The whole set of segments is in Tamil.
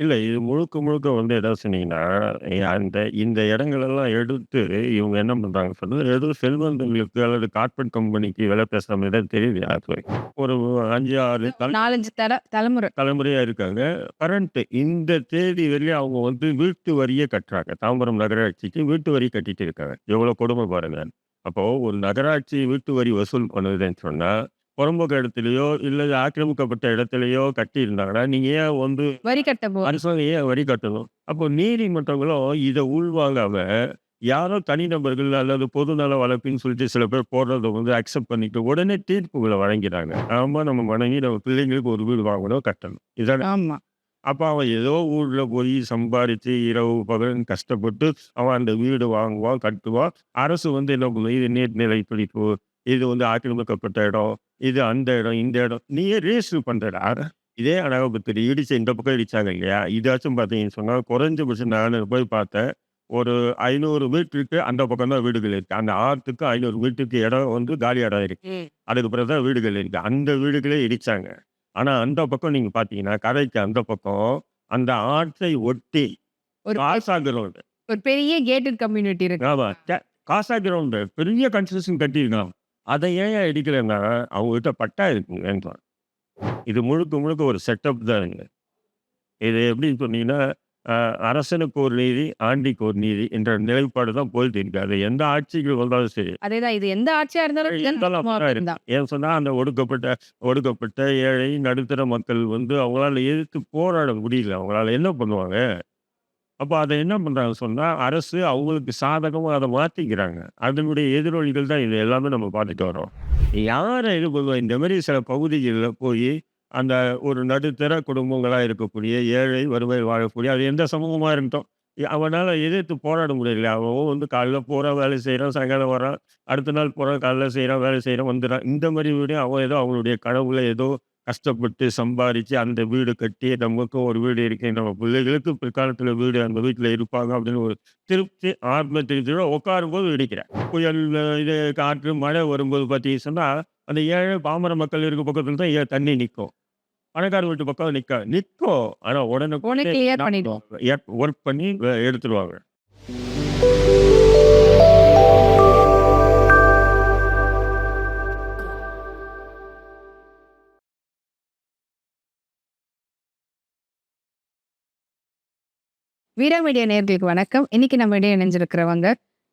இல்ல. இது முழுக்க முழுக்க வந்து எதாவது சொன்னீங்கன்னா, இந்த இடங்களெல்லாம் எடுத்து இவங்க என்ன பண்றாங்க சொன்னா, ஏதோ செல்வந்தர்களுக்கு அல்லது கார்ப்பரேட் கம்பெனிக்கு விலை பேசுற மாரி தான் தெரியுது எனக்கு. ஒரு 5, 6 ஒரு 4, 5 தலைமுறை. தலைமுறையா இருக்காங்க. கரண்ட் இந்த தேதி வரையும் அவங்க வந்து வீட்டு வரியே கட்டுறாங்க. தாம்பரம் நகராட்சிக்கு வீட்டு வரி கட்டிட்டு இருக்காங்க. எவ்வளோ கொடுமை பாருங்க. அப்போ ஒரு நகராட்சி வீட்டு வரி வசூல் பண்ணுதுன்னு சொன்னா, புறம்போக்கு இடத்துலயோ, இல்ல ஆக்கிரமிக்கப்பட்ட இடத்துலயோ கட்டியிருந்தாங்கன்னா, நீங்க ஏன் வந்து வரி கட்ட அரசாங்கம் ஏன் வரி கட்டணும்? அப்போ நீதிமன்றங்களும் இத உள்வாங்காம, யாரோ தனிநபர்கள் அல்லது பொதுநல வழக்குன்னு சொல்லிட்டு சில பேர் போடுறத வந்து அக்செப்ட் பண்ணிட்டு, உடனே தீர்ப்புகள வழங்கிறாங்க. ஆமா நம்ம மனைவி, நம்ம பிள்ளைங்களுக்கு ஒரு வீடு வாங்கணும், கட்டணும். இதானே ஆமா. அப்ப அவன் ஏதோ ஊர்ல போய் சம்பாரிச்சு இரவு பகல்னு கஷ்டப்பட்டு அவன் அந்த வீடு வாங்குவான், கட்டுவான். அரசு வந்து என்ன பண்ணும், இது நீர்நிலை பிடிப்பு, இது வந்து ஆக்கிரமிக்கப்பட்ட இடம், இது அந்த இடம், இந்த இடம். நீயே ரெஜிஸ்டர் பண்றடா. இதே அனகாபுத்தூர் இடிச்ச இந்த பக்கம் இடிச்சாங்க இல்லையா? இதாச்சும் பார்த்தீங்கன்னு சொன்னா, குறைஞ்சபட்சம் நானு போய் பார்த்தேன். ஒரு 500 மீட்டருக்கு அந்த பக்கம் தான் வீடுகள் இருக்கு. அந்த ஆத்துக்கு 500 மீட்டருக்கு இடம் வந்து காலி இடம் இருக்கு. ம். அதுக்கு பிறகு தான் வீடுகள் இருக்கு. அந்த வீடுகளே இடிச்சாங்க. ஆனா, அந்த பக்கம் நீங்க பார்த்தீங்கன்னா, கரைக்கு அந்த பக்கம், அந்த ஆற்றை ஒட்டி ஒரு காசா கிரவுண்ட். ஒரு பெரிய கேட்டட் கம்யூனிட்டி இருக்கு. ஆமா. காசா கிரவுண்ட் பெரிய கன்ஸ்ட்ரக்ஷன் கட்டியிருக்கான். அத ஏன்யா இடிக்கலன்னா, அவங்ககிட்ட பட்டா இருக்குங்கன்றான். இது முழுக்க முழுக்க ஒரு செட்டப் தானுங்க. இது எப்படின்னு சொன்னீங்கன்னா, அ அரசனுக்கு ஒரு நீதி, ஆண்டிக்கு ஒரு நீதி என்ற நிலைப்பாடு தான் போயிட்டு இருக்கு. அது எந்த ஆட்சிக்கு வந்தாலும் சரி. அதேதான். இது எந்த ஆட்சியா இருந்தாலும் இருந்தாலும் அப்படிதான் ஜெகன் இருக்கு. தான். ஏன் சொன்னா, அந்த ஒடுக்கப்பட்ட ஏழை, நடுத்தர மக்கள் வந்து அவங்களால எதிர்த்து போராட முடியல. அவங்களால என்ன பண்ணுவாங்க? அப்ப அத என்ன பண்றாங்க சொன்னா, அரசு அவங்களுக்கு சாதகமா அத மாத்திக்கிறாங்க. அதனுடைய எதிரொலிகள் தான் இது எல்லாமே நம்ம பார்த்துட்டு வர்றோம். யார இது பண்ணுவா? இந்த மாரி சில பகுதிகள்ல போயி, அந்த ஒரு நடுத்தர குடும்பங்களா இருக்கக்கூடிய ஏழை, வறுமையில் வாழக்கூடிய அது எந்த சமூகமா இருக்கட்டும். அவனால எதிர்த்து போராட முடியல. அவன் வந்து காலைல போறான், வேலை செய்றான், சாயங்காலம் வரான். அடுத்த நாள் போறான், காலைல செய்றான், வேலை செய்றான், வந்துறான். இந்த மாரி வீடு அவன் ஏதோ அவங்களுடைய கனவுல ஏதோ கஷ்டப்பட்டு சம்பாரிச்சு அந்த வீடு கட்டி, நமக்கும் ஒரு வீடு இருக்கு. நம்ம பிள்ளைகளுக்கு பிற்காலத்தில வீடு அந்த வீட்ல இருப்பாங்க அப்படின்னு ஒரு திருப்தி, ஆத்ம திருப்தியோட உட்காரும்போது இடிக்கிறேன். புயல், இது காற்று, மழை வரும்போது பார்த்தீங்கன்னு சொன்னா, அந்த ஏழை பாமர மக்கள் இருக்க பக்கத்துல தான் தண்ணி நிக்கும். பணக்கார வீட்டு பக்கம் நிக்காது. நிக்கும். ஆனா உடனே உடனுக்குடனே கிளியர் என்ன பண்ணிடுவோம். பண்ணுவாங்க? ஒர்க் பண்ணி எடுத்துருவாங்க. வீரா மீடியா நேயர்களுக்கு வணக்கம். இன்னைக்கு நம்ம இடையே இணைஞ்சிருக்கிறவங்க,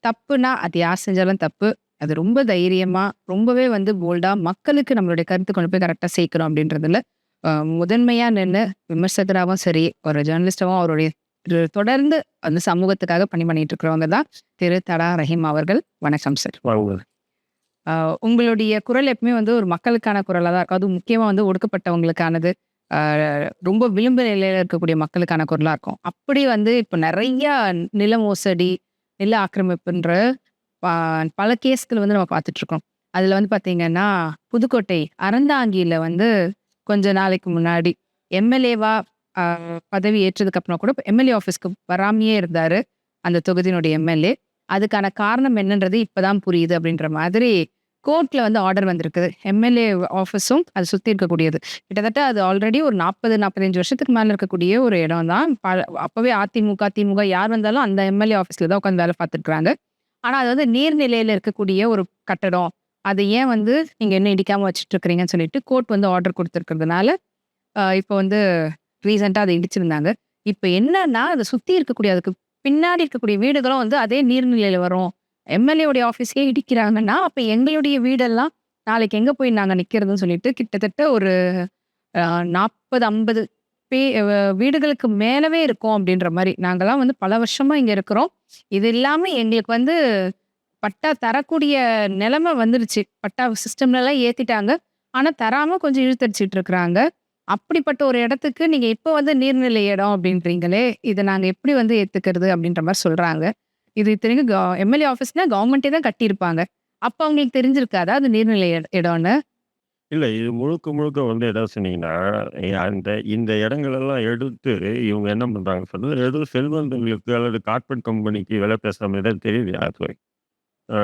தப்புனா அது யார் செஞ்சாலும் தப்பு. அது ரொம்ப தைரியமா, ரொம்பவே வந்து போல்டா மக்களுக்கு நம்மளுடைய கருத்து கொண்டு போய் கரெக்ட்டா சேர்க்கணும் அப்படின்றதுல, அ முதன்மையா நின்னு விமர்சகராவும் சரி, ஒரு ஜெர்னலிஸ்டாவும் அவருடைய தொடர்ந்து அந்த சமூகத்துக்காக பணி பண்ணிட்டு இருக்கிறவங்க தான் திரு தடா ரஹீம் அவர்கள். வணக்கம் சார். வாங்க. அ உங்களுடைய குரல் எப்பவுமே வந்து ஒரு மக்களுக்கான குரலா தான் இருக்கும். அதுவும் முக்கியமா வந்து ஒடுக்கப்பட்டவங்களுக்கானது. அ ரொம்ப விளிம்பு நிலையில இருக்கக்கூடிய மக்களுக்கான குரலா இருக்கும். அப்படி வந்து இப்ப நெறைய நில மோசடி, நில ஆக்கிரமிப்புன்ற ப பல கேஸ்கள் வந்து நம்ம பார்த்துட்டுருக்கோம். அதுல வந்து பார்த்தீங்கன்னா, புதுக்கோட்டை அறந்தாங்கியில வந்து கொஞ்ச நாளைக்கு முன்னாடி எம்எல்ஏவா அ பதவி ஏற்றதுக்கு அப்புறம் கூட எம்எல்ஏ ஆஃபீஸ்க்கு வராமயே இருந்தாரு. அந்த தொகுதியினுடைய எம்எல்ஏ. அதுக்கான காரணம் என்னன்றது இப்ப தான் புரியுது அப்படின்ற மாதிரி கோர்ட்ல வந்து ஆர்டர் வந்திருக்குது. எம்எல்ஏ ஆஃபீஸும் அது சுத்தி இருக்கக்கூடியது. கிட்டத்தட்ட அது ஆல்ரெடி ஒரு 40, 45 வருஷத்துக்கு மேல இருக்கக்கூடிய ஒரு இடம் தான். அப்பவே அதிமுக, திமுக யார் வந்தாலும் அந்த எம்எல்ஏ ஆஃபீஸ்ல தான் உட்காந்து வேலை பார்த்துருக்காங்க. ஆனா அது வந்து நீர்நிலையில இருக்கக்கூடிய ஒரு கட்டடம். அத ஏன் வந்து நீங்க இன்னும் இடிக்காம வச்சுட்டு இருக்கிறீங்கன்னு சொல்லிட்டு கோர்ட் வந்து ஆர்டர் குடுத்துருக்கிறதுனால, இப்ப வந்து ரீசென்ட்டா அத இடிச்சிருந்தாங்க. இப்ப என்னன்னா, அத சுத்தி இருக்கக்கூடிய அதுக்கு பின்னாடி இருக்கக்கூடிய வீடுகளும் வந்து அதே நீர்நிலையில வரும். எம்எல்ஏ உடைய ஆஃபீஸே இடிக்கிறாங்கன்னா, அப்ப எங்களுடைய வீடெல்லாம் நாளைக்கு எங்க போய் நாங்க நிக்கிறதுன்னு சொல்லிட்டு கிட்டத்தட்ட ஒரு 40, 50 பே வ வீடுகளுக்கு மேலவே இருக்கோம் அப்டின்ற மாரி. நாங்கலாம் வந்து பல வருஷமா இங்க இருக்கிறோம். இது இல்லாம எங்களுக்கு வந்து பட்டா தரக்கூடிய நெலைம வந்துருச்சு. பட்டா சிஸ்டம்லலாம் ஏத்திட்டாங்க. ஆனா தராம கொஞ்சம் இழுத்தடிச்சுட்டு இருக்கிறாங்க. அப்படிப்பட்ட ஒரு இடத்துக்கு நீங்க இப்ப வந்து நீர்நிலை இடம் அப்படின்றீங்களே, இத நாங்க எப்படி வந்து ஏத்துக்கிறது அப்படின்ற மாரி சொல்றாங்க. இது இத்தனைக்கும் எம்எல்ஏ ஆஃபீஸ்னா கவர்மெண்ட்டே தான் கட்டியிருப்பாங்க. அப்ப அவங்களுக்கு தெரிஞ்சிருக்காதா அது நீர்நிலை இடம்னு? இல்ல. இது முழுக்க முழுக்க வந்து எதாவது சொன்னீங்கன்னா, இந்த இடங்களெல்லாம் எடுத்து இவங்க என்ன பண்றாங்க சொன்னா, ஏதோ செல்வந்தர்களுக்கு அல்லது கார்ப்பரேட் கம்பெனிக்கு விலை பேசுற மாரி தான் தெரியுது எனக்கு. அ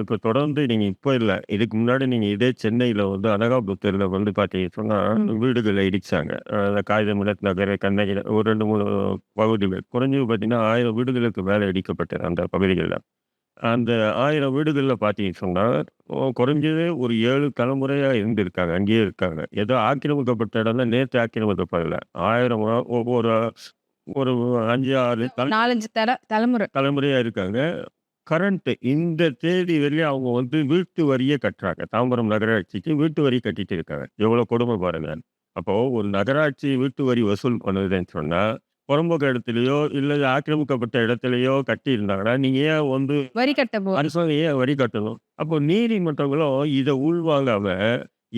இப்ப தொடர்ந்து நீங்க இப்ப இல்ல. இதுக்கு முன்னாடி நீங்க இதே சென்னையில வந்து அனகாபுத்தூர்ல வந்து பார்த்தீங்கன்னு சொன்னா, வீடுகள இடிச்சாங்க. காகிதமில்லத் நகர், கண்ணகில ஒரு 2, 3 பகுதிகள். குறைஞ்சது பார்த்தீங்கன்னா, 1000 வீடுகளுக்கு மேல இடிக்கப்பட்டது அந்த பகுதிகள்ல. அந்த 1000 வீடுகள்ல பார்த்தீங்கன்னு சொன்னா, குறைஞ்சது ஒரு 7 தலைமுறையா இருந்திருக்காங்க. அங்கேயே இருக்காங்க. ஏதோ ஆக்கிரமிக்கப்பட்ட இடம்னா நேத்து ஆக்கிரமிக்கப்படல. 1000 ஒரு ஒரு 5, 6 4, 5 தலைமுறை. தலைமுறையா இருக்காங்க. கரண்ட் இந்த தேதி வரையும் அவங்க வந்து வீட்டு வரியே கட்டுறாங்க. தாம்பரம் நகராட்சிக்கு வீட்டு வரி கட்டிட்டு இருக்காங்க. எவ்வளோ கொடுமை பாருங்க. அப்போ ஒரு நகராட்சி வீட்டு வரி வசூல் பண்ணுதுன்னு சொன்னா, புறம்போக்கு இடத்துலயோ, இல்ல ஆக்கிரமிக்கப்பட்ட இடத்துலயோ கட்டியிருந்தாங்கன்னா, நீங்க ஏன் வந்து வரி கட்ட அரசாங்கம் ஏன் வரி கட்டணும்? அப்போ நீதிமன்றங்களும் இத உள்வாங்காம,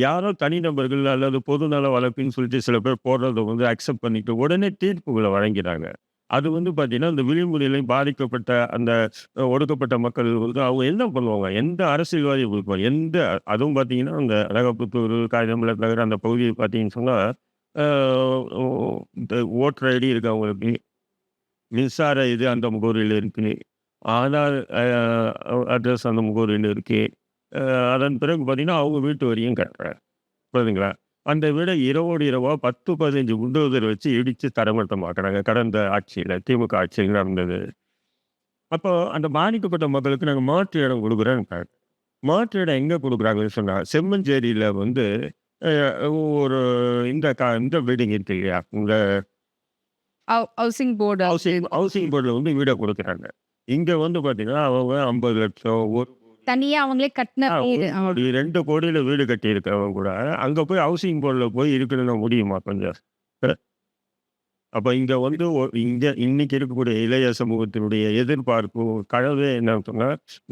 யாரோ தனிநபர்கள் அல்லது பொதுநல வழக்குன்னு சொல்லிட்டு சில பேர் போடுறத வந்து அக்செப்ட் பண்ணிட்டு உடனே தீர்ப்புகள வழங்கிறாங்க. அது வந்து பார்த்தீங்கன்னா, இந்த விளிம்பு நிலை பாதிக்கப்பட்ட அந்த ஒடுக்கப்பட்ட மக்கள் வந்து அவங்க என்ன பண்ணுவாங்க? எந்த அரசியல்வாதி கொடுப்பாங்க? அதுவும் பார்த்தீங்கன்னா, இந்த அழகப்பத்தூர், காகிதமில்லத் நகர் அந்த பகுதிய பார்த்தீங்கன்னு சொன்னா, அ ஒ இந்த ஓட்டர் ஐடி இருக்கு அவங்களுக்கு. மின்சார இது அந்த முகவரியில இருக்கு. ஆதார் அட்ரஸ் அந்த முகவரியில இருக்கு. அ அதன் பிறகு பார்த்தீங்கன்னா, அவங்க வீட்டு வரியும் கட்டுறாங்க. புரியுதுங்களா? அந்த வீட இரவோடு இரவா 10, 15 புல்டோசர் வச்சு இடிச்சு தரைமட்டமாக்குறாங்க. கடந்த ஆட்சியில, திமுக ஆட்சியில நடந்தது. அப்போ அந்த பாதிக்கப்பட்ட மக்களுக்கு நாங்க மாற்று இடம் குடுக்குறோன்ட்டாங்க. மாற்று இடம் எங்க குடுக்குறாங்கன்னு சொன்னா, செம்மஞ்சேரியில வந்து அ ஒரு இந்த பில்டிங் இருக்கு இல்லையா? இந்த ஹவுசிங் போர்டு. ஹவுசிங் ஹவுசிங் போர்ட்ல வந்து வீட குடுக்குறாங்க. இங்க வந்து பார்த்தீங்கன்னா, அவங்க 50,00,000 தனியா அவங்களே கட்டின வீடு. 2,00,00,000ல வீடு கட்டியிருக்கிறவன் கூட, அங்க போய் ஹவுசிங் போர்ட்ல போய் இருக்கணும்னா முடியுமா கொஞ்சம்? அ அப்ப இங்க வந்து இன்னைக்கு இருக்கக்கூடிய இளைய சமூகத்தினுடைய எதிர்பார்ப்பு, கனவே என்னன்னு சொன்னா,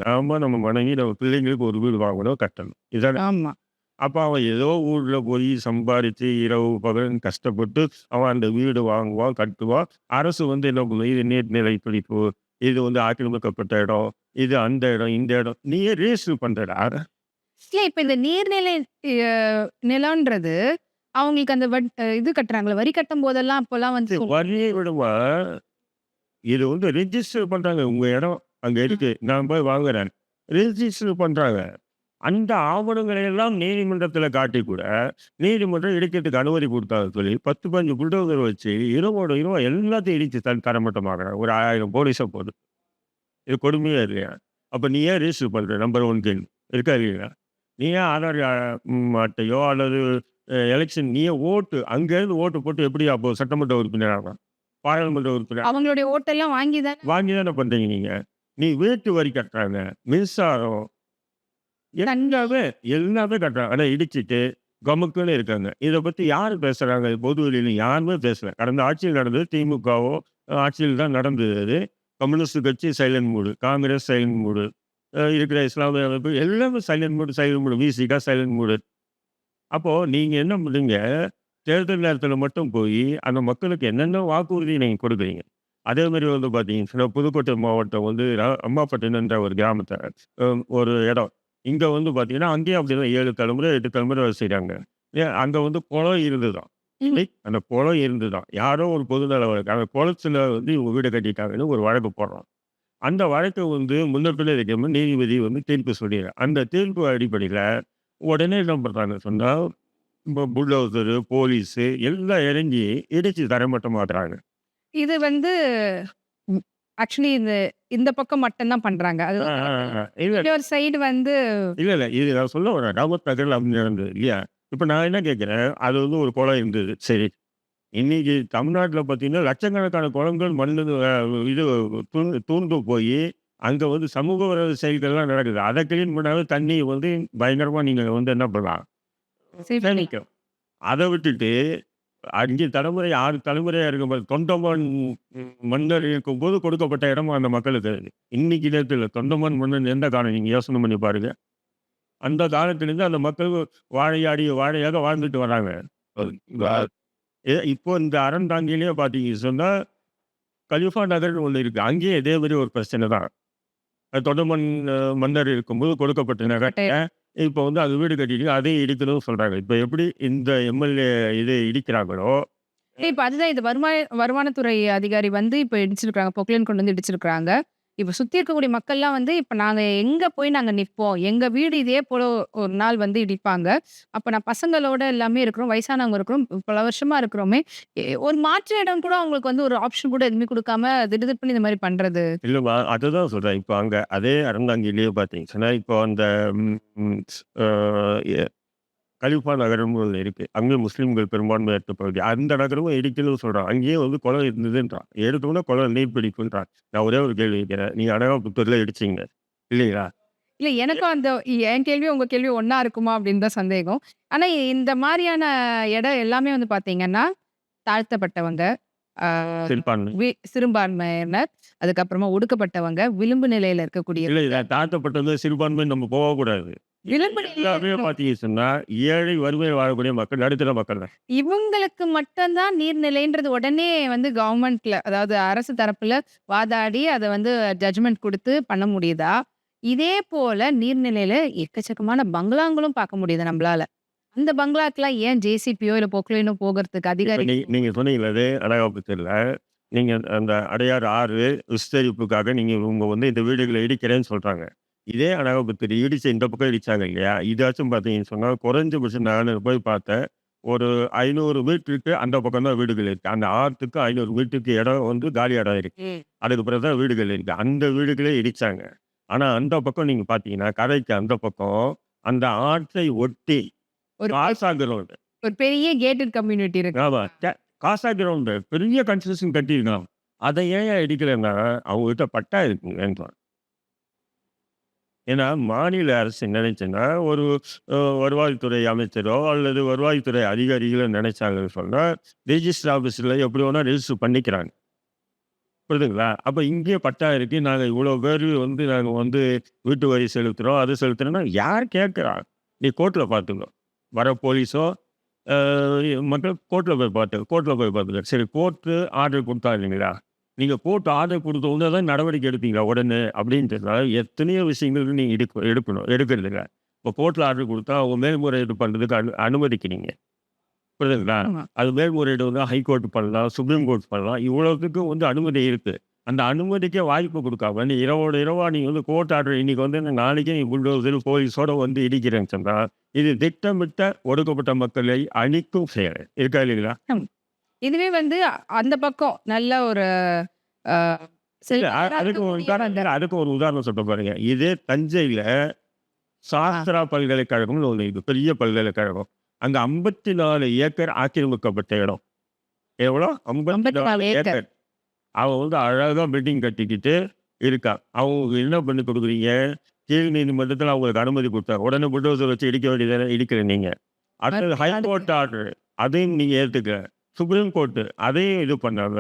நம்ம மனைவி, நம்ம பிள்ளைங்களுக்கு ஒரு வீடு வாங்கணும், கட்டணும். இதானே. ஆமா. அப்ப அவன் ஏதோ ஊர்ல போய் சம்பாரிச்சு இரவு பகல்னு கஷ்டப்பட்டு அவன் அந்த வீடு வாங்குவான், கட்டுவான். அரசு வந்து என்ன பண்ணும், இது நீர்நிலை பிடிப்பு, இது வந்து ஆக்கிரமிக்கப்பட்ட இடம், இது அந்த இடம், இந்த இடம். நீயே ரெஜிஸ்டர் பண்றடா. இல்ல இப்ப இந்த நீர்நிலை அ நிலம்ன்றது அவங்களுக்கு அந்த இது கட்டுறாங்கல்ல, வரி கட்டும்போதெல்லாம் அப்போலாம் வந்து வரியை விடவா, இது வந்து ரிஜிஸ்டர் பண்றாங்க. உங்க இடம் அங்க இருக்கு. நான் போய் வாங்குறேன். ரிஜிஸ்டர் பண்றாங்க. அந்த ஆவணங்களை எல்லாம் நீதிமன்றத்தில காட்டி கூட, நீதிமன்றம் இடிக்கிறதுக்கு அனுமதி குடுத்தாங்க சொல்லி 10, 15 புல்டோசர் வச்சு இரவோட இரவா எல்லாத்தையும் இடிச்சு தரைமட்டமாக்குறாங்க. ஒரு 1000 போலீஸ போட்டு. இது கொடுமையா இல்லையா? அப்ப நீ ஏன் ரெஜிஸ்டர் பண்ற? நம்பர் 1 கேள்வி. இருக்கா இல்லையா? நீ ஏன் ஆதார் அட்டையோ அல்லது எலக்ஷன் நீ ஏன் அங்கேருந்து ஓட்டு போட்டு எப்படி அப்போ சட்டமன்ற உறுப்பினர் ஆகலாம்? பாராளுமன்ற உறுப்பினர் அவங்களுடைய ஓட்டெல்லாம் வாங்கி தானே. வாங்கி தானே பண்றீங்க நீங்க. நீ வீட்டு வரி கட்டுறாங்க. மின்சாரம் எல்லாமே எல்லாமே கட்டுறாங்க. ஆனா இடிச்சுட்டு கமுக்குன்னு இருக்காங்க. இத பத்தி யாரு பேசுறாங்க? பொது வெளியில யாருமே பேசல. கடந்த ஆட்சியில் நடந்தது திமுகவோ ஆட்சியில் தான் நடந்தது அது. கம்யூனிஸ்ட் கட்சி சைலன்ட் மூடு. காங்கிரஸ் சைலன்ட் மூடு. இருக்கிற இஸ்லாமிய அமைப்பு எல்லாமே சைலன்ட் மூடு. விசிக சைலன்ட் மூடு. அப்போ நீங்க என்ன பண்றீங்க? தேர்தல் நேரத்தில மட்டும் போயி, அந்த மக்களுக்கு என்னென்ன வாக்குறுதி நீங்க கொடுக்குறீங்க. அதே மாரி வந்து பார்த்தீங்கன்னா, புதுக்கோட்டை மாவட்டம் வந்து அம்மாபட்டினம்ன்ற ஒரு கிராமத்த ஒரு இடம். இங்க வந்து பார்த்தீங்கன்னா, அங்கேயும் அப்படிதான் 7 தலைமுறை, 8 தலைமுறை செய்றாங்க. அங்க வந்து குளம் இருந்துதாம். அந்த குளம் இருந்துதாம். யாரோ ஒரு பொதுநல வழக்கு. அந்த குளத்துல வந்து இவங்க வீடு கட்டிட்டாங்கன்னு ஒரு வழக்கு போடுறோம். அந்த வழக்க வந்து முன்ன பின்ன வைக்காம நீதிபதி வந்து தீர்ப்பு சொல்லிடுறார். அந்த தீர்ப்பு அடிப்படையில உடனே என்ன பண்றாங்க சொன்னா, புல்டோசரு, போலீஸு எல்லாம் இறங்கி இடிச்சு தரைமட்டமாக்குறாங்க. இது வந்து ஆக்சுவலி இந்த இந்த பக்கம் மட்டும் தான் பண்றாங்க. அது ஆ, ஆ, ஆ. இல்ல, இன்னொரு சைடு வந்து இல்ல. இது நான் சொல்ல வரேன். ராமத் நகர்ல அப்படி நடந்தது இல்லையா? இப்ப நான் என்ன கேட்கிறேன், அது வந்து ஒரு குளம் இருந்தது. சரி. இன்னைக்கு தமிழ்நாட்டுல பார்த்தீங்கன்னா, லட்சக்கணக்கான குளங்கள் மண்ணு இது தூர்ந்து போயி, அங்க வந்து சமூக விரோத செயல்கள்லாம் நடக்குது. அத கிளீன் பண்ணாவே தண்ணி வந்து பயங்கரமா நீங்க வந்து என்ன பண்ணலாம்? சேஃப் பண்ணி. சேமிக்கும். அத விட்டுட்டு 5 தலைமுறை, 6 தலைமுறையா இருக்கும்போது தொண்டமான் மன்னர் இருக்கும்போது கொடுக்கப்பட்ட இடமா அந்த மக்களுக்கு அது. இன்னைக்கு நேரத்துல தொண்டமான் மன்னன் எந்த காலம் நீங்க யோசனை பண்ணி பாருங்க. அந்த காலத்திலிருந்து அந்த மக்கள் வாழையாக வாழ்ந்துட்டு வராங்க. இப்போ இந்த அறந்தாங்கியிலேயே பார்த்தீங்கன்னு சொன்னா, கலிஃபா நகர்ன்னு ஒண்ணு இருக்கு. அங்கேயும் இதே மாரி ஒரு பிரச்சனை தான். தொண்டமன் மன்னர் இருக்கும்போது கொடுக்கப்பட்ட நகரத்த, இப்போ வந்து அது வீடு கட்டிட்டு அதையும் இடிக்கணும்னு சொல்றாங்க. இப்ப எப்படி இந்த எம்எல்ஏ இது இடிக்கிறாங்களோ, இப்ப அதுதான் இது வருமானத்துறை அதிகாரி வந்து இப்ப இடிச்சிருக்காங்க. பொக்லைன் கொண்டு வந்து இடிச்சிருக்காங்க. இப்ப சுத்தி இருக்கக்கூடிய மக்கள்லாம் வந்து, இப்ப நாங்க எங்க போய் நாங்க நிப்போம்? எங்க வீடு இதே போல ஒரு நாள் வந்து இடிப்பாங்க. அப்ப நான் பசங்களோட எல்லாமே இருக்கிறோம். வயசானவங்க இருக்கிறோம். பல வருஷமா இருக்கிறோமே. ஒரு மாற்று இடம் கூட அவங்களுக்கு வந்து ஒரு ஆப்ஷன் கூட எதுவுமே குடுக்காம திடுதிப்புன்னு இந்த மாரி பண்றது. இல்லம்மா, அதுதான் சொல்றேன். இப்ப அங்க அதே அறந்தாங்கிலேயே பார்த்தீங்கன்னா, இப்போ அந்த ம் ம் ஸ் அ எ கலிஃபா நகரம்னு ஒண்ணு இருக்கு. அங்கேயும் முஸ்லிம்கள் பெரும்பான்மை இருக்க பகுதி. அந்த நகரமும் இடிக்குதுன்னு சொல்றான். அங்கேயும் வந்து குளம் இருந்ததுன்றான். எடுத்தோனே குளம் நீர் பிடிக்குன்றான். நான் ஒரே ஒரு கேள்வி கேட்கிறேன். நீங்க அனகாபுத்தூர்ல இடிச்சீங்க. இல்லைங்களா? இல்ல எனக்கும் அந்த என் கேள்வியும், உங்க கேள்வியும் ஒண்ணா இருக்குமா அப்படின்னு தான் சந்தேகம். ஆனா இந்த மாரியான இடம் எல்லாமே வந்து பார்த்தீங்கன்னா, தாழ்த்தப்பட்டவங்க, ஆ சிறுபான்மை. சிறுபான்மையினர், அதுக்கப்புறமா ஒடுக்கப்பட்டவங்க, விளிம்பு நிலையில இருக்கக்கூடிய இல்ல இத தாழ்த்தப்பட்டது சிறுபான்மை நம்ம போகக்கூடாது. விளிம்பு நிலையில எல்லாமே பார்த்தீங்கன்னு சொன்னா, ஏழை வறுமையில் வாழக்கூடிய மக்கள், நடுத்தர மக்கள் தான். இவங்களுக்கு மட்டும் தான் நீர்நிலைன்றது உடனே வந்து கவர்மெண்ட்ல அதாவது அரசு தரப்புல வாதாடி அத வந்து ஜட்ஜ்மென்ட் குடுத்து பண்ண முடியுதா? இதே போல நீர்நிலையில எக்கச்சக்கமான பங்களாங்களும் பார்க்க முடியுது நம்பளால. அந்த பங்களாக்குலாம் ஏன் ஜேசிபியோ இல்ல பொக்லைனோ போகறதுக்கு இப்ப அதிகாரி நீங்க சொன்னீங்கல்ல அது அனகாபுத்தூர்ல, நீங்க அந்த அடையாறு ஆறு விஸ்தரிப்புக்காக நீங்க இவங்க வந்து இந்த வீடுகள இடிக்கிறேன்னு சொல்றாங்க. இதே அனகாபுத்தூர் இடிச்ச இந்த பக்கம் இடிச்சாங்க இல்லையா? இதாச்சும் பார்த்தீங்கன்னு சொன்னா, குறைஞ்சபட்சம் நான் போய் பார்த்தேன். ஒரு 500 மீட்டருக்கு அந்த பக்கம் தான் வீடுகள் இருக்கு. அந்த ஆத்துக்கு 500 மீட்டருக்கு இடம் வந்து காலி இடம் இருக்கு. ம். அதுக்கு பிறகு தான் வீடுகள் இருக்கு. அந்த வீடுகளே இடிச்சாங்க. ஆனா அந்த பக்கம் நீங்க பார்த்தீங்கன்னா, கரைக்கு அந்த பக்கம் அந்த ஆற்றை ஒட்டி ஒரு காசா கிரவுண்ட். ஒரு பெரிய கேட்டட் கம்யூனிட்டி இருக்கு. ஆமா. காசா கிரவுண்டு பெரிய கன்ஸ்ட்ரக்ஷன் கட்டியிருக்கான். அத ஏன்யா இடிக்கலன்னா, அவங்ககிட்ட பட்டா இருக்குங்கன்றான். ஏன்னா, மாநில அரசு நினைச்சுன்னா, ஒரு வருவாய்த்துறை அமைச்சரோ அல்லது வருவாய்த்துறை அதிகாரிகளோ நினைச்சாங்கன்னு சொன்னா, ரிஜிஸ்டர் ஆஃபீஸ்ல எப்படி வேணா ரெஜிஸ்டர் பண்ணிக்கிறாங்க. புரியுதுங்களா? அப்ப இங்கேயே பட்டா இருக்கு. நாங்க இவ்வளோ பேரு வந்து நாங்க வந்து வீட்டு வரி செலுத்துறோம், அது செலுத்துறோம்னா யார் கேட்கிறா? நீ கோர்ட்ல பார்த்துக்கோ. வர போலீஸோ, அ மக்கள் கோர்ட்ல போய் கோர்ட்ல போய் பார்த்துக்க. சரி கோர்ட்டு ஆர்டர் குடுத்தா இல்லைங்களா? நீங்க கோர்ட் ஆர்டர் குடுத்த உடனே தான் நடவடிக்கை எடுப்பீங்களா உடனே? அப்படின்றதுனால எத்தனையோ விஷயங்களுக்கு நீங்க எடுக்கணும். எடுக்கிறதில்ல. இப்போ கோர்ட்ல ஆர்டர் குடுத்தா அவங்க மேல்முறையீடு பண்றதுக்கு அனுமதிக்கிறீங்க. புரியுதுங்களா? ஆமா. அது மேல்முறையீடு வந்து ஹைகோர்ட் பண்ணலாம், சுப்ரீம் கோர்ட் பண்ணலாம். இவ்வளவுத்துக்கும் வந்து அனுமதி இருக்கு. அந்த அனுமதிக்கே வாய்ப்பு குடுக்காம, நீ இரவோட இரவா நீங்க வந்து கோர்ட் ஆர்டர் இன்னைக்கு வந்து நாளைக்கே நீ புல்டோசர், போலீஸோட வந்து இடிக்கிறேன்னு சொன்னா, இது திட்டமிட்ட ஒடுக்கப்பட்ட மக்களை அழிக்கும் செயல். இருக்கா இல்லைங்களா? ம். இதுவே வந்து அந்த பக்கம் நல்ல ஒரு அ இல்ல செல்வாக்கா அதுக்கு ஒரு இருக்கக்கூடிய உதாரணம் அந்த அதுக்கு ஒரு உதாரணம் சொல்றேன் பாருங்க. இதே தஞ்சையில ஆ சாஸ்திரா பல்கலைக்கழகம்னு ஒண்ணு இருக்கு. பெரிய பல்கலைக்கழகம். அங்க 54 ஏக்கர் ஆக்கிரமிக்கப்பட்ட இடம். எவ்வளோ? 54 54 ஏக்கர். ஏக்கர். அவன் வந்து அழகா பில்டிங் கட்டிக்கிட்டு இருக்கான். அவங்களுக்கு என்ன பண்ணி குடுக்குறீங்க? கீழ் நீதிமன்றத்தில அவங்களுக்கு அனுமதி குடுத்தாங்க. உடனே புல்டோசர் வச்சு இடிக்க வேண்டியது தானே இடிக்கல நீங்க. அடுத்தது மறுபடியும் அதுக்கு ஹைகோர்ட் ஆர்டர் அதையும் நீங்க ஏத்துக்கல. சுப்ரீம் கோர்ட் அதையும் இது பண்ணாம,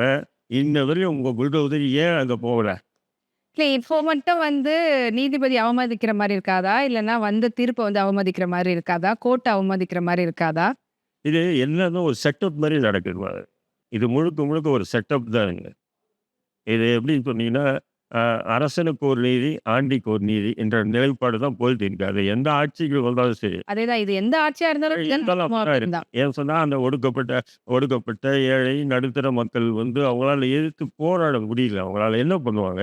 இன்ன வரையும் உங்க புல்டோசர் ஏன் அங்க போகல? இல்ல இப்போ மட்டும் வந்து நீதிபதி அவமதிக்கிற மாரி இருக்காதா? இல்லன்னா வந்து தீர்ப்ப வந்து அவமதிக்கிற மாரி இருக்காதா? கோர்ட்ட அவமதிக்கிற மாரி இருக்காதா? இது எல்லாமே ஒரு செட்டப் மாரி நடக்குது பாரு. இது முழுக்க முழுக்க ஒரு செட்டப் தானுங்க. இது எப்படின்னு சொன்னீங்கன்னா, அ அரசனுக்கு ஒரு நீதி, ஆண்டிக்கு ஒரு நீதி என்ற நிலைப்பாடு தான் போயிட்டு இருக்கு. அது எந்த ஆட்சிக்கு வந்தாலும் சரி. அதேதான் இது எந்த ஆட்சியா இருந்தாலும் இதுதான் இருந்தாலும் நடக்குமா அப்படிதான் அப்படின்னு இருக்கு. தான். ஏன் சொன்னா, அந்த ஒடுக்கப்பட்ட ஏழை, நடுத்தர மக்கள் வந்து அவங்களால எதிர்த்து போராட முடியல. அவங்களால என்ன பண்ணுவாங்க?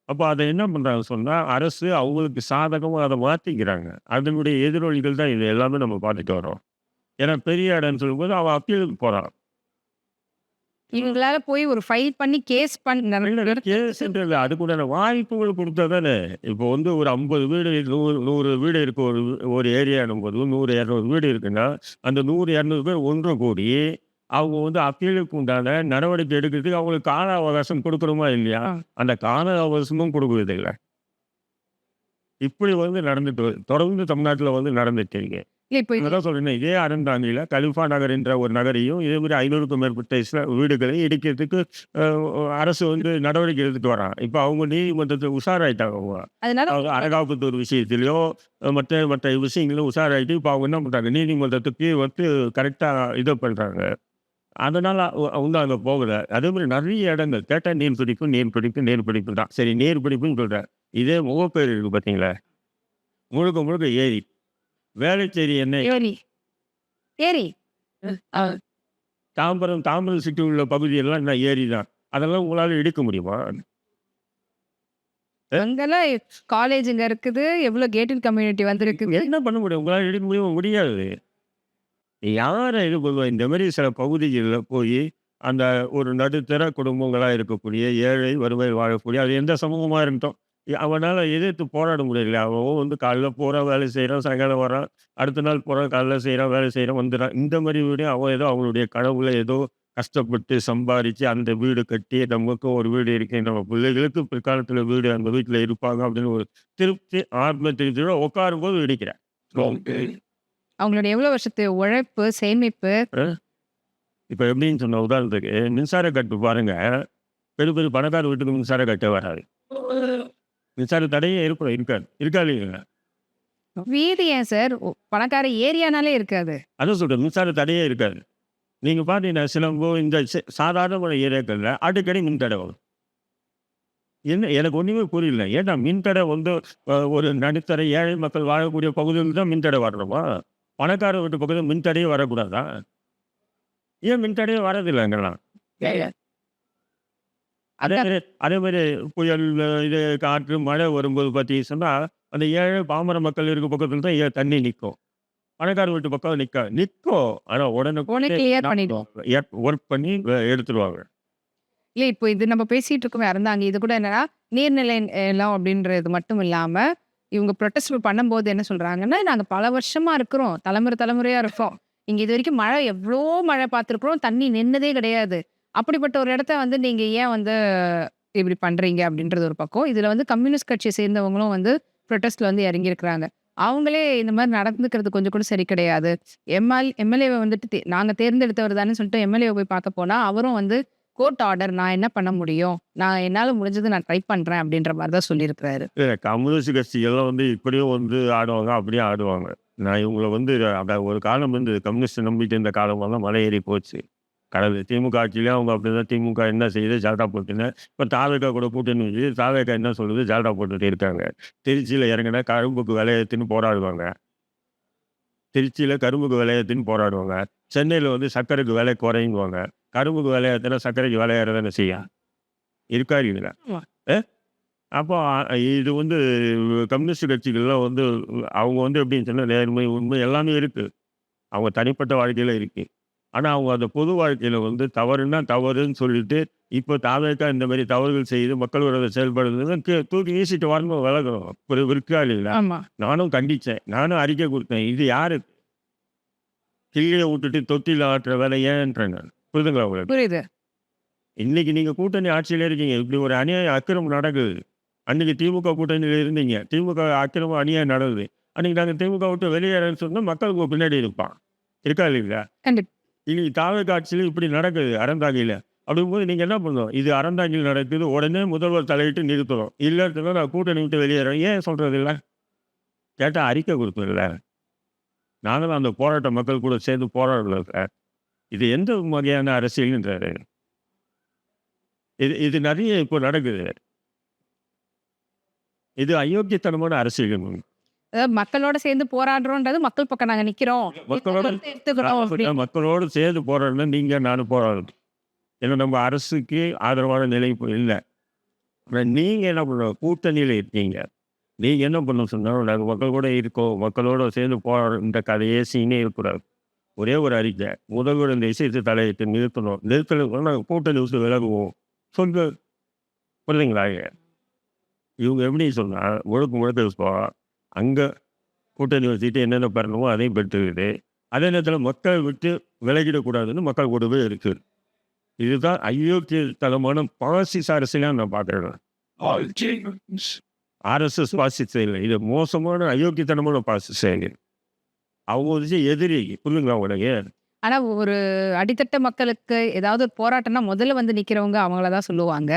அப்ப அத என்ன பண்றாங்க சொன்னா, அரசு அவங்களுக்கு சாதகமா அத மாத்திக்கிறாங்க. அதனுடைய எதிரொலிகள் தான் இது எல்லாமே நம்ம பார்த்துட்டு வர்றோம். ஏன்னா பெரிய இடம்ன்னு சொல்லும்போது அவன் அப்பீலுக்கு போறான். இவங்களால போய் ஒரு ஃபைல் பண்ணி கேஸ் இல்ல நிறுத்தறதுக்கு கேஸ்ன்றது அதுக்குண்டான வாய்ப்புகள் குடுத்தா தானே. இப்போ வந்து ஒரு 50 வீடு, 100 வீடு இருக்கு ஒரு ஒரு ஏரியான்னும்போது 100, 200 வீடு இருக்குன்னா, அந்த 100, 200 பேர் ஒன்று கூடி, அவங்க வந்து அப்பீலுக்கு உண்டான நடவடிக்கை எடுக்கிறதுக்கு அவங்களுக்கு கால அவகாசம் குடுக்கணுமா இல்லையா? ஆ. அந்த கால அவகாசமும் குடுக்குறதில்ல. இப்படி வந்து நடந்துட்டு தொடர்ந்து தமிழ்நாட்டுல வந்து நடந்துட்டு இருக்கு. இல்ல இப்போ அதான் சொல்றேனே, இதே அறந்தாங்கில கலிஃபா நகர் என்ற ஒரு நகரையும், இதே மாரி 500க்கும் மேற்பட்ட வீடுகளை இடிக்கிறதுக்கு அ அரசு வந்து நடவடிக்கை எடுத்துட்டு வரான். இப்ப அவங்க நீதிமன்றத்துல உஷாராயிட்டாங்க அவங்க. அதனால அவங்க அனகாபுத்தூர் விஷயத்திலயோ, மற்ற மற்ற விஷயங்களும் உஷாராயிட்டு, இப்ப அவங்க என்ன பண்றாங்க, நீதிமன்றத்துக்கு வந்து கரெக்ட்டா இத பண்றாங்க. அதனால வந்து அங்க போகல. அதே மாரி நெறைய இடங்கள் கேட்டா நீர் பிடிப்பு, நீர் பிடிப்பு, நீர் பிடிப்பு தான். சரி நீர் பிடிப்புன்னு சொல்றேன். இதே முகப்பேர் இருக்கு பார்த்தீங்களா? முழுக்க முழுக்க ஏரி. வேளச்சேரி எண்ணெய் ஏரி ஏரி. அ. தாம்பரம் தாம்பரம் சுற்றி உள்ள பகுதியெல்லாம் என்ன ஏரி தான். அதெல்லாம் உங்களால இடிக்க முடியுமா? அங்கெல்லாம் காலேஜுங்க இருக்குது. எவ்வளோ கேட்டட் கம்யூனிட்டி வந்திருக்குது. என்ன பண்ண முடியும்? உங்களால எடுக்க முடியாது. யார இது பண்ணுவா? இந்த மாரி சில பகுதிகள்ல போயி, அந்த ஒரு நடுத்தர குடும்பங்களா இருக்கக்கூடிய, ஏழை வறுமையில் வாழக்கூடிய, அது எந்த சமூகமா இருக்கட்டும். அவனால எதிர்த்து போராட முடியல. அவன் வந்து காலைல போறான், வேலை செய்றான், சாயங்காலம் வரான். அடுத்த நாள் போறான், காலைல செய்றான், வேலை செய்றான், வந்துறான். இந்த மாரி வீடு அவன் ஏதோ அவங்களுடைய கனவுல ஏதோ கஷ்டப்பட்டு சம்பாரிச்சு, அந்த வீடு கட்டி, நமக்கும் ஒரு வீடு இருக்கு. நம்ம பிள்ளைகளுக்கு பிற்காலத்துல வீடு அந்த வீட்ல இருப்பாங்க அப்படின்னு ஒரு திருப்தி, ஆத்ம திருப்தியோட உட்காரும்போது வெடிக்கிறேன். அவங்களோட எவ்வளோ வருஷத்து உழைப்பு, சேமிப்பு. அ இப்ப எப்படின்னு சொன்ன உதாரணத்துக்கு, மின்சார கட்டு பாருங்க. பெரிய பெரிய பணக்கார வீட்டுக்கு மின்சார கட்டே வராது. மின்சார தடையே ஏற்படும் இருக்காது. இருக்கா இல்லைங்களா? வீடு ஏன் சார்? பணக்கார ஏரியானாலே இருக்காது. அதான் சொல்றேன். மின்சார தடையே இருக்காது. நீங்க பார்த்தீங்கன்னா, சிலம்பு இந்த சாதாரணமான ஏரியாக்கள்ல அடிக்கடி மின்தடை வரும். என்ன எனக்கு ஒண்ணுமே புரியல. ஏன்டா மின்தடை வந்து ஒரு நடுத்தர ஏழை மக்கள் வாழக்கூடிய பகுதியில் தான் மின்தடை வரணுமா? பணக்கார வீட்டு பக்கத்துல மின்தடையே வரக்கூடாதா? ஏன் மின்தடையே வரதில்ல அங்கலாம்? அதே அதான் மாரி அதே மாரி புயல், இது காற்று, மழை வரும்போது பார்த்தீங்கன்னு சொன்னா, அந்த ஏழை பாமர மக்கள் இருக்க பக்கத்துல தான் தண்ணி நிக்கும். பணக்கார வீட்டு பக்கம் நிக்காது. நிக்கும். ஆனா உடனே உடனுக்குடனே கிளியர் பண்ணிடுவோம். ஒர்க் பண்ணி எடுத்துருவாங்க. இல்ல இப்போ இது நம்ம பேசிட்டு இருக்கோமே அறந்தாங்கி. இது கூட என்னன்னா, நீர்நிலை நிலம் அப்படின்றது மட்டும் இல்லாம, இவங்க ப்ரொட்டஸ்ட் பண்ணும்போது என்ன சொல்றாங்கன்னா, "நாங்க பல வருஷமா இருக்கிறோம். தலைமுறை தலைமுறையா இருக்கோம். இங்க இதுவரைக்கும் மழை எவ்ளோ மழை பார்த்துருக்குறோம். தண்ணி நின்னதே கிடையாது. அப்படிப்பட்ட ஒரு இடத்த வந்து நீங்க ஏன் வந்து இப்படி பண்றீங்க?" அப்படின்றது ஒரு பக்கம். இதுல வந்து கம்யூனிஸ்ட் கட்சிய சேர்ந்தவங்களும் வந்து ப்ரொட்டஸ்ட்ல வந்து இறங்கியிருக்கிறாங்க. அவங்களே இந்த மாரி நடந்துக்கிறது கொஞ்சம் கூட சரி கிடையாது. எம்எல்ஏவ வந்துட்டு நாங்க தேர்ந்தெடுத்தவர் தானேன்னு சொல்லிட்டு எம்எல்ஏவ போய் பார்க்க போனா, அவரும் வந்து கோர்ட் ஆர்டர் நான் என்ன பண்ண முடியும்? நான் என்னால முடிஞ்சது நான் ட்ரை பண்றேன் அப்படின்ற மாரி தான் சொல்லியிருக்கிறாரு. இல்ல கம்யூனிஸ்ட் கட்சிகள்லாம் வந்து இப்படியும் வந்து ஆடுவாங்க, அப்படியும் ஆடுவாங்க. நான் இவங்கள வந்து ஒரு காலம் வந்து கம்யூனிஸ்ட் நம்பிட்டு இருந்த காலமெல்லாம் மலை ஏறி போச்சு. கடவுள் திமுக ஆட்சியிலயும் அவங்க அப்படிதான் திமுக என்ன செய்யுது ஜால்ரா போட்டுன்னு. இப்ப தாவேகா கூட கூட்டணி வச்சு தாவேகா என்ன சொல்லுது ஜால்ரா போட்டுட்டு இருக்காங்க. திருச்சியில இறங்குனா கரும்புக்கு விலை ஏத்துன்னு போராடுவாங்க. திருச்சியில கரும்புக்கு விலை ஏத்துன்னு போராடுவாங்க. சென்னையில வந்து சர்க்கரைக்கு விலை குறையுங்குவாங்க. கரும்புக்கு விலை ஏத்துனா சர்க்கரைக்கு விலை ஏற தானே செய்யும். இருக்கா இல்லைங்களா? ஆமா. அ அப்போ இது வந்து கம்யூனிஸ்ட் கட்சிகள்லாம் வந்து அவங்க வந்து எப்படின்னு சொன்னா நேர்மை, உண்மை எல்லாமே இருக்கு. அவங்க தனிப்பட்ட வாழ்க்கையில இருக்கு. ஆனா, அவங்க அந்த பொது வாழ்க்கையில வந்து தவறுன்னா தவறுன்னு சொல்லிட்டு, இப்போ தாவேக்கா இந்த மாரி தவறுகள் செய்து மக்கள் விரோத செயல்படுறதுன்னு தூக்கி வீசிட்டு வரணும் விலகணும். ஒரு இருக்கா இல்லைங்களா? ஆமா. நானும் கண்டிச்சேன். நானும் அறிக்கை குடுத்தேன். இது யாரு? கிள்ளிய விட்டுட்டு தொட்டில ஆட்டுற வேலை ஏன்றேன் நான். புரியுதுங்களா உங்களுக்கு? புரியுது. இன்னைக்கு நீங்க கூட்டணி ஆட்சியில இருக்கீங்க. இப்படி ஒரு அநியாயம், அக்கிரமம் நடக்குது. அன்னைக்கு திமுக கூட்டணியில இருந்தீங்க. திமுக அக்கிரமம், அநியாயம் நடக்குது. அன்னைக்கு நாங்க திமுக விட்டு வெளியேறேன்னு சொன்னா மக்கள் உங்க பின்னாடி இருப்பான். இருக்கா இல்லைங்களா? கண்டிப்பா. இன்னைக்கு தாவேக்கா ஆட்சியில இப்படி நடக்குது அறந்தாங்கியில. அப்படிங்கும்போது நீங்க என்ன பண்ணணும்? இது அறந்தாங்கியில் நடக்குது. உடனே முதல்வர் தலையிட்டு நிறுத்தணும். இல்லன்னு சொன்னா நான் கூட்டணி விட்டு வெளியேறேன். ஏன் சொல்றது இல்ல? கேட்டா அறிக்கை குடுப்பேன்ல. நாங்களும் அந்த போராட்ட மக்கள் கூட சேர்ந்து போராடல சார். இது எந்த வகையான அரசியல்ன்றாரு. இது இது நெறைய இப்போ நடக்குது. இது அயோக்கியத்தனமான அரசியல். அதாவது மக்களோட சேர்ந்து போராடுறோம்ன்றது மக்கள் பக்கம் நாங்க நிக்கிறோம். மக்களோட எடுத்துக்கிறோம் அப்படின்னு. மக்களோடு சேர்ந்து போராடணும்னா நீங்க நானும் போராடணும். ஏன்னா நம்ம அரசுக்கு ஆதரவான நிலை இப்போ இல்ல. ஆனா நீங்க என்ன பண்ணணும்? கூட்டணியில இருக்கீங்க. நீங்க என்ன பண்ணணும்னு சொன்னா, நாங்க மக்கள் கூட இருக்கோம். மக்களோட சேர்ந்து போராடுறோம். இந்த கதையே சீனே இருக்கக்கூடாது. ஒரே ஒரு அறிக்கை. முதல்வர் இந்த விஷயத்தை தலையிட்டு நிறுத்தணும். நிறுத்தலைன்னா நாங்க கூட்டணி விட்டு விலகுவோம். சொல்லு. புரியுதுங்களா? இவங்க எப்படி சொன்னா, முழுக்க முழுக்க இப்போ அங்க கூட்டணி வச்சுட்டு என்னென்ன பண்ணணுமோ அதையும் பெற்றுக்குது. அதே நேரத்தில மக்கள் விட்டு விலகிடக்கூடாதுன்னு மக்கள் கூடவே இருக்கு. இதுதான் அயோக்கியத்தனமான பாசிச அரசியலா நான் பார்க்குறேன். ஆர்எஸ்எஸ் பாசிச இல்ல. இது மோசமான அயோக்கியத்தனமான பாசிச செயல். அவங்க வந்து எதிரி. புரியுதுங்களா உங்களுக்கு? ஆனா ஒரு அடித்தட்ட மக்களுக்கு ஏதாவது ஒரு போராட்டம்னா முதல்ல வந்து நிக்கிறவங்க அவங்கள தான் சொல்லுவாங்க.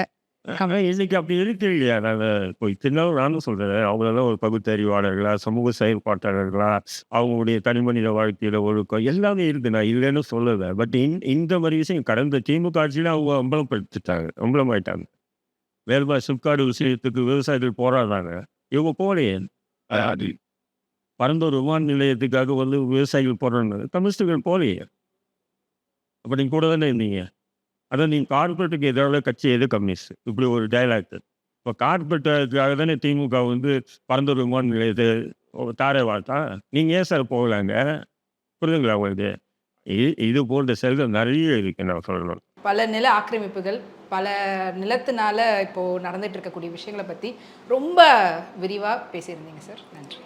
இன்னைக்கு அப்படி இருக்கு இல்லையா? நாங்க இப்போ இத்தனாலும் நானும் சொல்றேன். அவங்களெல்லாம் ஒரு பகுத்தறிவாளர்களா, சமூக செயல்பாட்டாளர்களா, அவங்களுடைய தனிமனித வாழ்க்கையில ஒழுக்கம் எல்லாமே இருக்கு. நான் இல்லைன்னு சொல்லல. பட் இந்த மாரி விஷயம் கடந்த திமுக ஆட்சியில அவங்க அம்பலப்படுத்திட்டாங்க. அம்பலமாயிட்டாங்க. வேல்பா சிப்காடு விஷயத்துக்கு விவசாயிகள் போராடுறாங்க. இவங்க போகலையே. அது பரந்தூர் விமான நிலையத்துக்காக வந்து விவசாயிகள் போராடினாங்க. கம்யூனிஸ்டுகள் போகலையே. அப்ப நீங்க கூட தானே இருந்தீங்க. அதான் நீங்க கார்ப்பரேட்டுக்கு எதிரான கட்சி எது கம்யூனிஸ்ட். இப்படி ஒரு டயலாக். இப்போ கார்பரேட்டுக்காக தானே திமுக வந்து பரந்தூர் விமான நிலையத்தை தாரை வார்த்தான். நீங்க ஏன் சார் போகலாங்க? புரியுதுங்களா உங்களுக்கு? இது போன்ற செல்வம் நிறைய இருக்கு நான் சொல்லணும். பல நில ஆக்கிரமிப்புகள், பல நிலத்தினால இப்போ நடந்துட்டு இருக்கக்கூடிய விஷயங்கள பத்தி ரொம்ப விரிவா பேசியிருந்தீங்க சார். நன்றி.